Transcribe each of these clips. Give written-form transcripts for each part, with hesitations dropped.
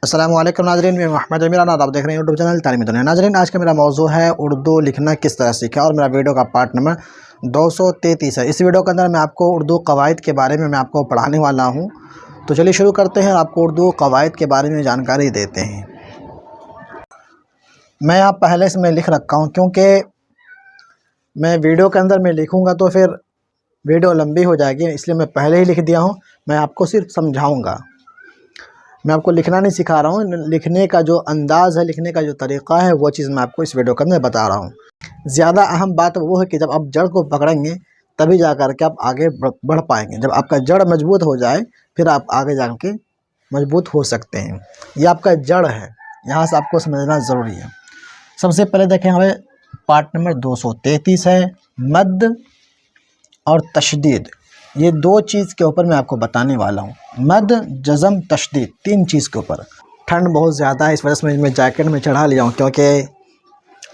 अस्सलामु अलैकुम नाज़रीन, मैं मोहम्मद अमीर आप देख रहे हैं यूट्यूब चैनल तालीमी दुनिया। नाज़रीन, आज का मेरा मौजू है उर्दू लिखना किस तरह सीखा और मेरा वीडियो का पार्ट नंबर 233 है। इस वीडियो के अंदर मैं आपको उर्दू कवायद के बारे में आपको पढ़ाने वाला हूं। तो चलिए शुरू करते हैं, आपको उर्दू कवायद के बारे में जानकारी देते हैं। मैं आप पहले से मैं लिख रखा हूँ, क्योंकि मैं वीडियो के अंदर मैं लिखूँगा तो फिर वीडियो लंबी हो जाएगी, इसलिए मैं पहले ही लिख दिया हूँ। मैं आपको सिर्फ समझाऊँगा, मैं आपको लिखना नहीं सिखा रहा हूँ। लिखने का जो अंदाज़ है, लिखने का जो तरीक़ा है, वो चीज़ मैं आपको इस वीडियो के अंदर बता रहा हूँ। ज़्यादा अहम बात वो है कि जब आप जड़ को पकड़ेंगे तभी जा कर के आप आगे बढ़ पाएंगे। जब आपका जड़ मजबूत हो जाए फिर आप आगे जा के मजबूत हो सकते हैं। ये आपका जड़ है, यहाँ से आपको समझना ज़रूरी है। सबसे पहले देखें, हमें पार्ट नंबर 233 है मद और तशदीद। ये दो चीज़ के ऊपर मैं आपको बताने वाला हूँ। मद, जज़म, तशदीद, तीन चीज़ के ऊपर। ठंड बहुत ज़्यादा है, इस वजह से मैं जैकेट में चढ़ा लिया हूँ, क्योंकि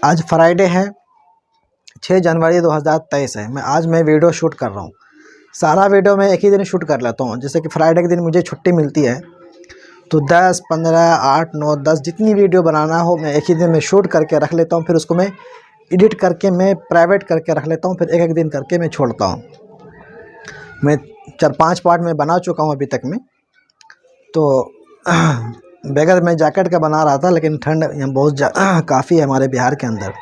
आज फ्राइडे है, 6 जनवरी 2023 है। आज मैं वीडियो शूट कर रहा हूँ। सारा वीडियो मैं एक ही दिन शूट कर लेता हूँ। जैसे कि फ्राइडे के दिन मुझे छुट्टी मिलती है, तो 10, 15, 8, 9, 10 जितनी वीडियो बनाना हो मैं एक ही दिन में शूट करके रख लेता हूँ। फिर उसको मैं एडिट करके मैं प्राइवेट करके रख लेता हूँ। फिर एक एक दिन करके मैं छोड़ता हूँ। मैं 4-5 पार्ट में बना चुका हूँ अभी तक में। तो बगैर मैं जैकेट का बना रहा था, लेकिन ठंड यहाँ बहुत काफ़ी है हमारे बिहार के अंदर,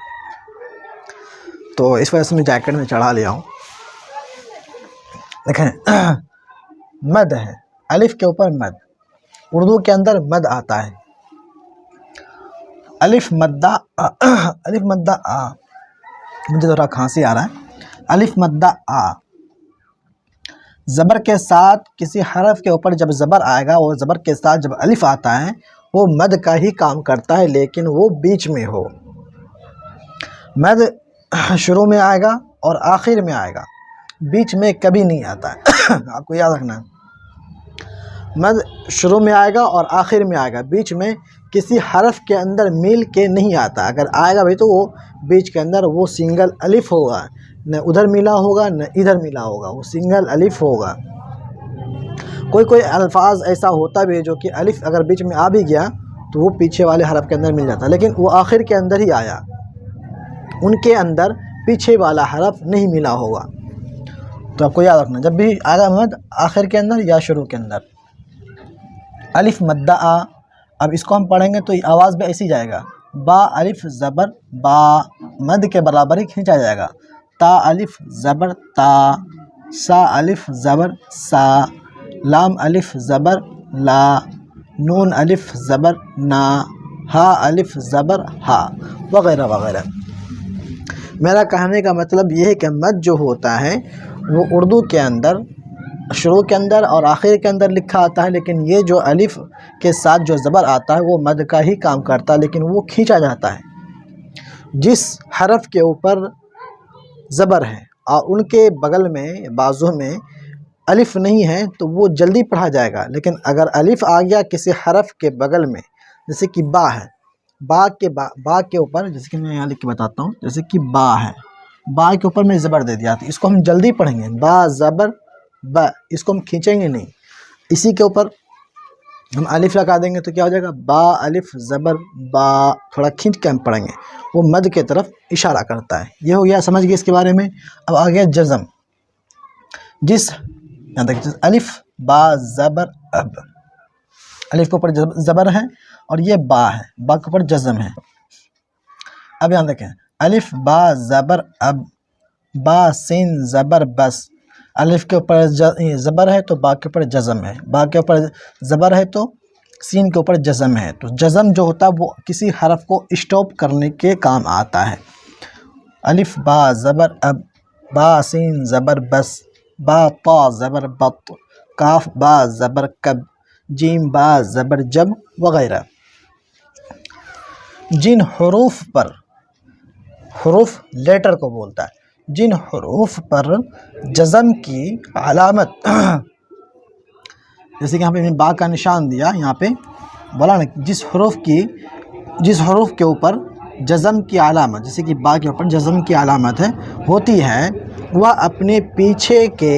तो इस वजह से मैं जैकेट में चढ़ा लिया हूँ। देखें, मद है, अलिफ के ऊपर मद। उर्दू के अंदर मद आता है, अलिफ मद्दा अलिफ मद्दा आ। मुझे थोड़ा खांसी आ रहा है। अलिफ मद्दा आ, ज़बर के साथ किसी हरफ के ऊपर जब ज़बर आएगा, वो ज़बर के साथ जब अलिफ आता है वो मद का ही काम करता है, लेकिन वो बीच में हो। मद शुरू में आएगा और आखिर में आएगा, बीच में कभी नहीं आता है। आपको याद रखना, मद शुरू में आएगा और आखिर में आएगा, बीच में किसी हरफ के अंदर मिल के नहीं आता। अगर आएगा भाई तो वो बीच के अंदर वो सिंगल अलिफ होगा, न उधर मिला होगा न इधर मिला होगा, वो सिंगल अलिफ होगा। कोई अल्फाज ऐसा होता भी है जो कि अलिफ अगर बीच में आ भी गया तो वो पीछे वाले हरफ के अंदर मिल जाता, लेकिन वो आखिर के अंदर ही आया, उनके अंदर पीछे वाला हरफ नहीं मिला होगा। तो आपको याद रखना, जब भी आएगा मद आखिर के अंदर या शुरू के अंदर। अलिफ मद्दा आ, अब इसको हम पढ़ेंगे तो आवाज़ भी ऐसी जाएगा, बा अलिफ ज़बर बा, मद के बराबर ही खींचा जाएगा। ता अलिफ ज़बर ता, सा अलिफ ज़बर सा, लाम अलिफ ज़बर ला, नून अलिफ ज़बर ना, हा अलिफ ज़बर हा, वगैरह वगैरह। मेरा कहने का मतलब ये है कि मद जो होता है वो उर्दू के अंदर शुरू के अंदर और आखिर के अंदर लिखा आता है, लेकिन ये जो अलिफ के साथ जो ज़बर आता है वो मद का ही काम करता है, लेकिन वो खींचा जाता है। जिस हरफ के ऊपर ज़बर है और उनके बगल में बाजू में अलिफ नहीं है तो वो जल्दी पढ़ा जाएगा, लेकिन अगर अलिफ आ गया किसी हरफ के बगल में, जैसे कि बा है, बा के ऊपर, जैसे कि मैं यहाँ लिख के बताता हूँ, जैसे कि बा है, बा के ऊपर मैं ज़बर दे दिया, तो इसको हम जल्दी पढ़ेंगे, बा ज़बर बा, इसको हम खींचेंगे नहीं। इसी के ऊपर हम अलिफ लगा देंगे तो क्या हो जाएगा, बा अलिफ ज़बर बा, थोड़ा खींच के हम पढ़ेंगे, वो मद के तरफ इशारा करता है। ये हो गया, समझ गए इसके बारे में। अब आ गया जज़म। जिस यहाँ देखिए, अलिफ बा ज़बर अब, अलिफ के ऊपर ज़बर है और ये बा है, बा के ऊपर जज़म है। अब यहाँ देखें, अलिफ बा ज़बर अब, बा सिन ज़बर बस, अलिफ के ऊपर ज़बर है तो बा के ऊपर जज़म है, बा के ऊपर ज़बर है तो सीन के ऊपर जज़म है। तो जज़म जो होता है वो किसी हरफ को स्टॉप करने के काम आता है। अलिफ बा ज़बर अब, बा सीन ज़बर बस, बा ता ज़बर बत, काफ बा ज़बर कब, जीम बा ज़बर जब, वगैरह। जिन हुरूफ पर, हुरूफ लेटर को बोलता है, जिन हुरूफ पर जज़म की अलामत, जैसे कि यहाँ पे मैंने बा का निशान दिया, यहाँ पे बोला ना, जिस हुरूफ के ऊपर जज़म की अलामत, जैसे कि बा के ऊपर जज़म की अलामत है होती है, वह अपने पीछे के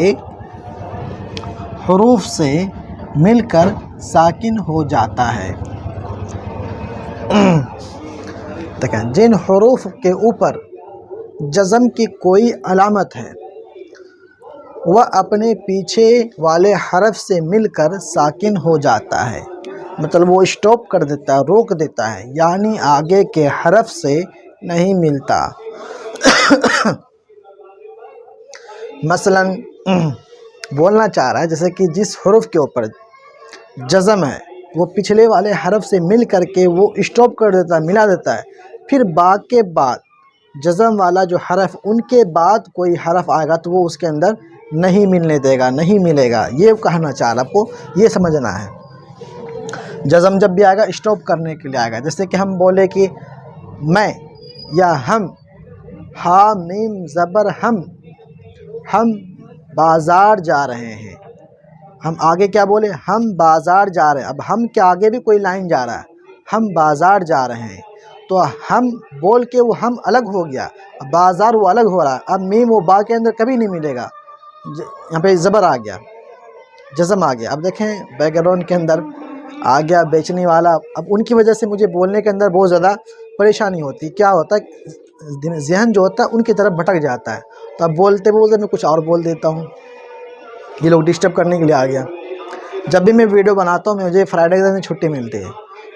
हुरूफ से मिलकर साकिन हो जाता है। देखें, जिन हरूफ के ऊपर जज़म की कोई अलामत है वह अपने पीछे वाले हरफ से मिलकर साकिन हो जाता है, मतलब वो स्टॉप कर देता है, रोक देता है, यानी आगे के हरफ से नहीं मिलता। मसलन बोलना चाह रहा है जैसे कि जिस हरूफ के ऊपर जज़म है वो पिछले वाले हरफ से मिल करके वो स्टॉप कर देता है, मिला देता है, फिर बा के बाद जज़म वाला जो हरफ उनके बाद कोई हरफ आएगा तो वो उसके अंदर नहीं मिलने देगा, नहीं मिलेगा। ये कहना चाह रहा, आपको ये समझना है। जज़म जब भी आएगा स्टॉप करने के लिए आएगा। जैसे कि हम बोले कि मैं या हम, हा मीम ज़बर हम बाज़ार जा रहे हैं। हम आगे क्या बोले, हम बाज़ार जा रहे हैं। अब हम के आगे भी कोई लाइन जा रहा है, हम बाज़ार जा रहे हैं, तो हम बोल के वो हम अलग हो गया, अब बाज़ार वो अलग हो रहा है। अब मीम वो बा के अंदर कभी नहीं मिलेगा, यहाँ पे ज़बर आ गया, जज़म आ गया। अब देखें बैकग्राउंड के अंदर आ गया बेचने वाला। अब उनकी वजह से मुझे बोलने के अंदर बहुत ज़्यादा परेशानी होती। क्या होता है, ज़हन जो होता है उनकी तरफ भटक जाता है, तो अब बोलते बोलते मैं कुछ और बोल देता हूँ। ये लोग डिस्टर्ब करने के लिए आ गया। जब भी मैं वीडियो बनाता हूँ मुझे फ्राइडे के दिन छुट्टी मिलती है,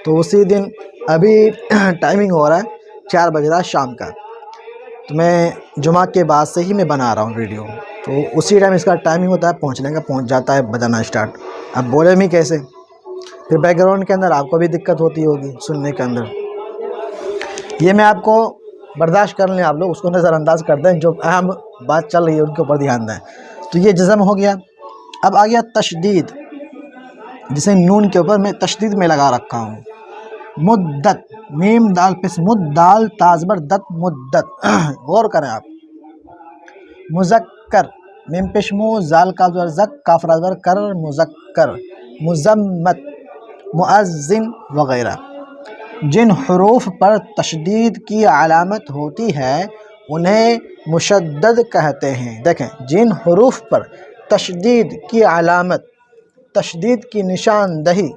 तो उसी दिन अभी टाइमिंग हो रहा है 4 बज रहा है शाम का, तो मैं जुमा के बाद से ही मैं बना रहा हूँ वीडियो, तो उसी टाइम इसका टाइमिंग होता है पहुँचने का, पहुँच जाता है बजाना स्टार्ट। अब बोले मैं कैसे, फिर बैकग्राउंड के अंदर आपको भी दिक्कत होती होगी सुनने के अंदर। ये मैं आपको बर्दाश्त कर लें, आप लोग उसको नज़रअंदाज कर दें, जो अहम बात चल रही है उनके ऊपर ध्यान दें। तो ये जज़म हो गया। अब आ गया तशदीद, जिसे नून के ऊपर मैं तशदीद में लगा रखा हूँ। मुद्दत, मीम दाल पेश मुद दाल ताजबर दत, मुद्दत। गौर करें आप। मुज़क्कर, मीम पेश मु जाल का जक काफ राजबर कर, मुज़क्कर। मुज़म्मत, मुअज़्ज़िन वगैरह। जिन हुरूफ पर तशदीद की अलामत होती है उन्हें मुशद्दद कहते हैं। देखें, जिन हुरूफ पर तशदीद की अलामत, तशदीद की निशानदही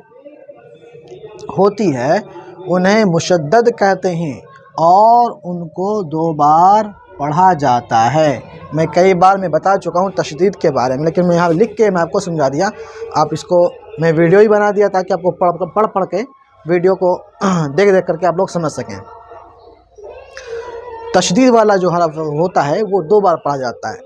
होती है उन्हें मुशद्दद कहते हैं और उनको 2 बार पढ़ा जाता है। मैं कई बार मैं बता चुका हूँ तशदीद के बारे में, लेकिन मैं यहाँ लिख के मैं आपको समझा दिया। आप इसको मैं वीडियो ही बना दिया ताकि आपको पढ़ के वीडियो को देख करके आप लोग समझ सकें। तशदीद वाला जो हरफ होता है वो 2 बार पढ़ा जाता है।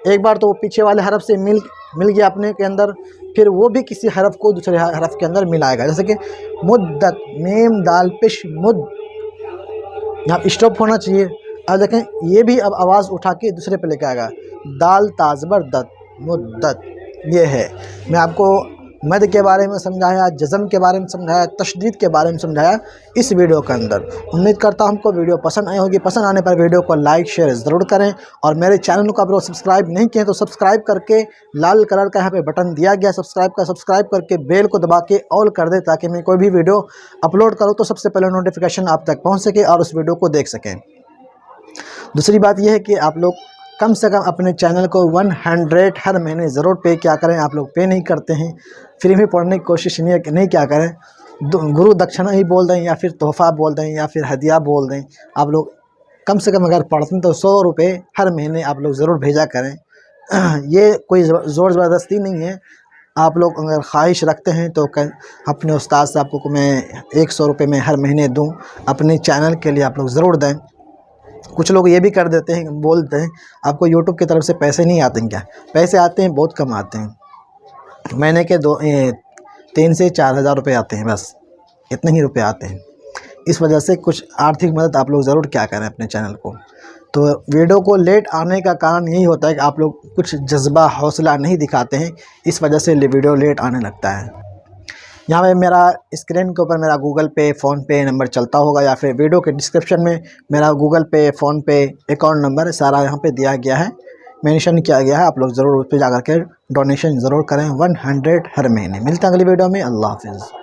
एक बार तो वो पीछे वाले हरफ से मिल गया अपने के अंदर, फिर वो भी किसी हरफ को दूसरे हरफ के अंदर मिलाएगा। जैसे कि मुद्दत, मीम दाल पेश मुद, यहाँ स्टॉप होना चाहिए। अब देखें ये भी अब आवाज़ उठा के दूसरे पे लेके आएगा, दाल ताजबर दत, मुद्दत। ये है, मैं आपको मद के बारे में समझाया, जज़म के बारे में समझाया, तशदीद के बारे में समझाया इस वीडियो के अंदर। उम्मीद करता हूं हमको वीडियो पसंद आई होगी। पसंद आने पर वीडियो को लाइक शेयर ज़रूर करें, और मेरे चैनल को आप लोग सब्सक्राइब नहीं किए तो सब्सक्राइब करके, लाल कलर का यहाँ पे बटन दिया गया सब्सक्राइब का, सब्सक्राइब करके बेल को दबा के ऑल कर दे, ताकि मैं कोई भी वीडियो अपलोड करूँ तो सबसे पहले नोटिफिकेशन आप तक पहुँच सके और उस वीडियो को देख सकें। दूसरी बात यह है कि आप लोग कम से कम अपने चैनल को 100 हर महीने ज़रूर पे क्या करें। आप लोग पे नहीं करते हैं, फ्री में पढ़ने की कोशिश नहीं क्या करें, गुरु दक्षिणा ही बोल दें या फिर तोहफ़ा बोल दें या फिर हदिया बोल दें। आप लोग कम से कम अगर पढ़ते हैं तो 100 रुपये हर महीने आप लोग ज़रूर भेजा करें। ये कोई ज़ोर ज़बरदस्ती नहीं है। आप लोग अगर ख्वाहिश रखते हैं तो अपने उस्ताद साहब को मैं 100 रुपये में हर महीने दूँ, अपने चैनल के लिए आप लोग ज़रूर दें। कुछ लोग ये भी कर देते हैं, बोलते हैं आपको यूट्यूब की तरफ से पैसे नहीं आते हैं। क्या पैसे आते हैं, बहुत कम आते हैं। महीने के 3 से 4 हज़ार रुपये आते हैं, बस इतने ही रुपये आते हैं। इस वजह से कुछ आर्थिक मदद आप लोग ज़रूर क्या करें अपने चैनल को। तो वीडियो को लेट आने का कारण यही होता है कि आप लोग कुछ जज्बा हौसला नहीं दिखाते हैं, इस वजह से वीडियो लेट आने लगता है। यहाँ पे मेरा स्क्रीन के ऊपर मेरा गूगल पे फ़ोन पे नंबर चलता होगा, या फिर वीडियो के डिस्क्रिप्शन में मेरा गूगल पे फ़ोन पे अकाउंट नंबर सारा यहाँ पे दिया गया है, मेंशन किया गया है। आप लोग ज़रूर उस पर जा कर के डोनेशन ज़रूर करें 100 हर महीने। मिलते हैं अगली वीडियो में। अल्लाह हाफिज़।